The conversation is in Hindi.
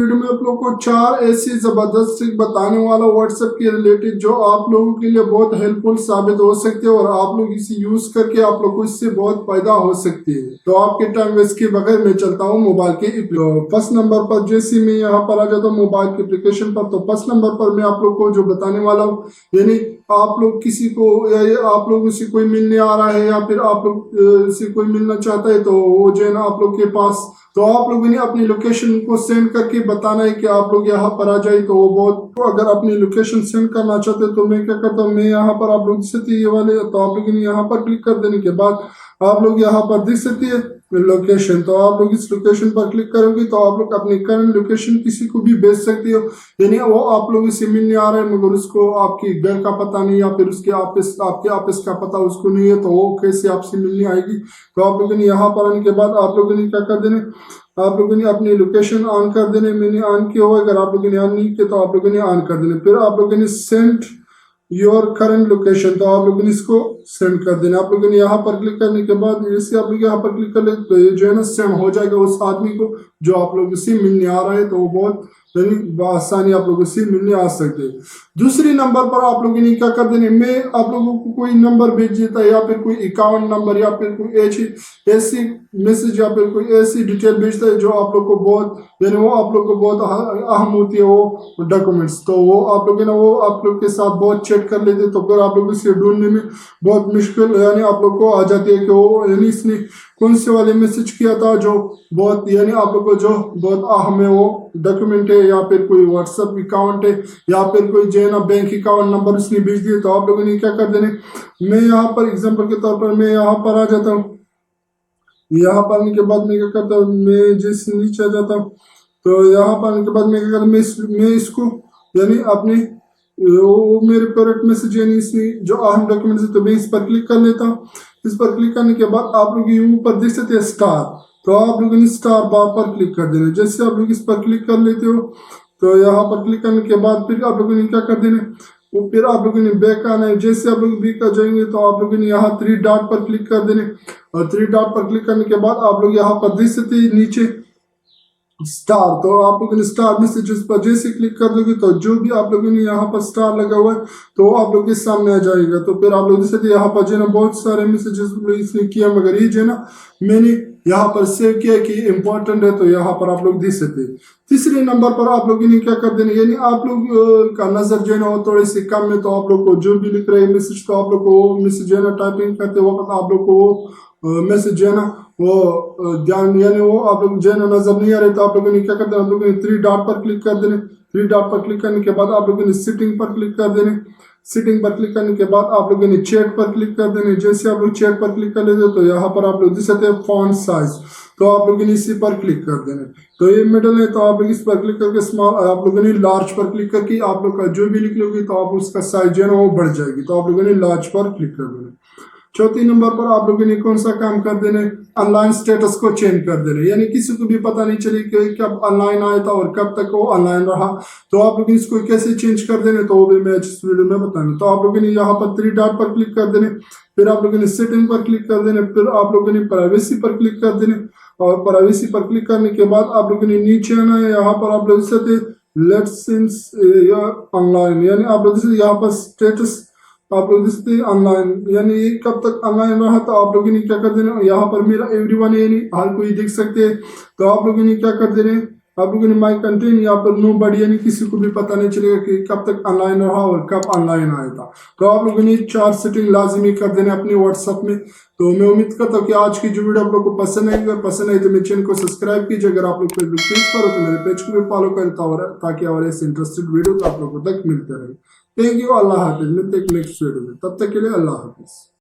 वीडियो में आप लोग को 4 ऐसी जबरदस्त ट्रिक बताने वाला व्हाट्सएप के रिलेटेड जो आप लोगों के लिए बहुत हेल्पफुल साबित हो सकते हैं और आप लोग इसे यूज करके आप लोग को इससे बहुत फायदा हो सकती है। तो आपके टाइम वेस्ट के बगैर मैं चलता हूँ मोबाइल के फर्स्ट नंबर पर। जैसे मैं यहाँ पर आ जाता हूँ मोबाइल के एप्लीकेशन पर, तो फर्स्ट नंबर पर मैं आप लोग को जो बताने वाला हूँ, यानी आप लोग किसी को या आप लोग से कोई मिलने आ रहा है या फिर आप लोग से कोई मिलना चाहता है, तो वो जो है ना आप लोग के पास, तो आप लोगों ने अपनी लोकेशन को सेंड करके बताना है कि आप लोग यहाँ पर आ जाए। तो वो बहुत, तो अगर अपनी लोकेशन सेंड करना चाहते हैं तो मैं क्या करता हूँ, मैं यहाँ पर आप लोग दिख सकती है ये वाले, तो आप लोगों ने यहाँ पर क्लिक कर देने के बाद आप लोग यहाँ पर दिख सकती है लोकेशन। तो आप लोग इस लोकेशन पर क्लिक करोगे तो आप लोग अपनी करंट लोकेशन किसी को भी भेज सकते हो, यानी वो आप लोग इसे मिलने आ रहे हैं मगर उसको आपके घर का पता नहीं या फिर उसके ऑफिस, आपके ऑफिस का पता उसको नहीं है, तो वो कैसे आपसे मिलने आएगी। तो आप लोगों ने यहाँ पर आने के बाद आप लोगों ने क्या कर देने, आप लोगों ने अपनी लोकेशन ऑन कर देने। मैंने ऑन किया हुआ, अगर आप लोगों ने ऑन नहीं किया तो आप लोगों ने ऑन कर देने। फिर आप लोगों ने सेंड योर करंट लोकेशन, तो आप लोगों ने इसको सेंड कर देना। आप लोगों ने यहाँ पर क्लिक करने के बाद जैसे आप लोग यहाँ पर क्लिक कर ले तो ये जो है ना सेंड हो जाएगा उस आदमी को जो आप लोगों से मिलने आ रहा है। तो वो बहुत आसानी आप लोगों से मिलने आ सकते हैं। दूसरी नंबर पर आप लोगों ने क्या कर देने, मैं आप लोगों को कोई नंबर भेज देता है या फिर कोई अकाउंट नंबर या फिर कोई ऐसी मैसेज या फिर कोई ऐसी डिटेल भेजता है जो आप लोग को बहुत, यानी वो आप लोग को बहुत अहम होती है वो डॉक्यूमेंट्स, तो वो आप लोग ना वो आप लोग के साथ बहुत चेक कर लेते, तो फिर आप लोग इसे ढूंढने में बहुत मुश्किल यानी आप लोग को आ जाती है कि वो यानी इसने कौन से वाले मैसेज किया था जो बहुत, यानी आप लोग को जो बहुत अहम है वो डॉक्यूमेंट है या फिर कोई व्हाट्सएप अकाउंट है या फिर कोई जो है ना बैंक अकाउंट नंबर उसने भेज दिया। तो आप लोगों ने क्या कर देने, मैं यहाँ पर एग्जाम्पल के तौर पर मैं यहाँ पर आ जाता हूँ। यहाँ पर आने के बाद मैं क्या करता हूँ, मैं जैसे नीचे आ जाता हूँ तो यहाँ पर आने के बाद मैं क्या करता हूँ, मैं इसको यानी अपने वो मेरे फेवरेट मैसेज यानी इसमें जो अहम डॉक्यूमेंट्स है तो मैं इस पर क्लिक कर लेता हूँ। इस पर क्लिक करने के बाद आप लोग ऊपर देख सकते हैं स्टार, तो आप लोग स्टार बार पर क्लिक कर देना। जैसे आप लोग इस पर क्लिक कर लेते हो तो यहाँ पर क्लिक करने के बाद फिर आप लोगों ने क्या कर देना, वो फिर आप लोगों ने बैक आना है। जैसे आप लोग बैक आ जाएंगे तो आप लोगों ने यहाँ 3 डॉट पर क्लिक कर देने और 3 डॉट पर क्लिक करने के बाद आप लोग यहाँ पर देख सकते हैं नीचे स्टार, तो आप लोगों ने स्टार मैसेजेस पर जैसे क्लिक कर दोगे तो जो भी आप लोगों ने यहाँ पर स्टार लगा हुआ है तो आप लोग के सामने आ जाएगा। तो फिर आप लोग जैसे यहाँ पर जो है ना बहुत सारे मैसेजेस इसने किया मगर ये जो है ना मैंने यहाँ पर सेव किया कि इम्पोर्टेंट है, तो यहाँ पर आप लोग देख सकते हैं। तीसरे नंबर पर आप लोगों ने क्या कर देना, यानी आप लोग का नजर जो है ना वो थोड़े से कम है, तो आप लोग को जो भी लिख रहे हैं मैसेज तो आप लोग को मैसेज जो है ना टाइपिंग करते वक्त आप लोग को मैसेज जो है ना वो ध्यान यानी वो आप लोग जो है ना नजर नहीं आ रहे, तो आप लोगों ने क्या करते हैं, आप लोगों ने 3 डॉट पर क्लिक कर देने। 3 डॉट पर क्लिक करने के बाद आप लोगों ने सेटिंग पर क्लिक कर देने। सेटिंग पर क्लिक करने के बाद आप लोगों ने चैट पर क्लिक कर देने। जैसे आप लोग चैट पर क्लिक कर लेते हो तो यहाँ पर आप लोग देख सकते हैं फॉन्ट साइज, तो आप लोगों ने इसी पर क्लिक कर देने। तो ये मिडल है तो आप लोग इस पर क्लिक करके स्मॉल, आप लोगों ने लार्ज पर क्लिक करके आप लोग का जो भी लिख लोगे तो आप उसका साइज जो है ना वो बढ़ जाएगी, तो आप लोगों ने लार्ज पर क्लिक कर देना। चौथी नंबर पर आप लोगों ने कौन सा काम कर देने, ऑनलाइन स्टेटस को चेंज कर देने, यानी किसी को भी पता नहीं चले कि कब ऑनलाइन आया था और कब तक वो ऑनलाइन रहा। तो आप लोग इसको कैसे चेंज कर देने तो वो भी मैं इस वीडियो में बताऊंगा। तो आप लोगों ने यहाँ पर 3 डॉट पर क्लिक कर देने, फिर आप लोगों ने सेटिंग पर क्लिक कर देने, फिर आप लोगों ने प्राइवेसी पर क्लिक कर देने और प्राइवेसी पर क्लिक करने के बाद आप लोगों ने नीचे आना है। यहाँ पर आप लोग सकते लेट्स सिंस ऑनलाइन, यानी आप लोग यहाँ पर स्टेटस आप लोग देखते हैं ऑनलाइन, यानी ये कब तक ऑनलाइन रहा, तो आप लोगों ने क्या कर देना, यहाँ पर मेरा एवरीवन है यानी हर कोई देख सकते हैं, तो आप लोगों ने क्या कर देना, आप लोगों ने माई कंटेंट यहाँ पर नो बडी, यानी किसी को भी पता नहीं चलेगा कि कब तक ऑनलाइन रहा और कब ऑनलाइन आया था। तो आप लोगों ने 4 सेटिंग लाजमी कर देना अपने व्हाट्सएप में। तो मैं उम्मीद करता हूँ कि आज की जो वीडियो आप लोग को पसंद आएगी, और पसंद आई तो मेरे चैनल को सब्सक्राइब कीजिए। अगर आप लोग फेसबुक पेज पर हो तो मेरे पेज को भी फॉलो करें ताकि और ऐसे इंटरेस्टेड वीडियो आप लोगों तक मिलते रहे। थैंक यू, अल्लाह हाफिज। मिलते हैं नेक्स्ट वीडियो में, तब तक के लिए अल्लाह हाफिज।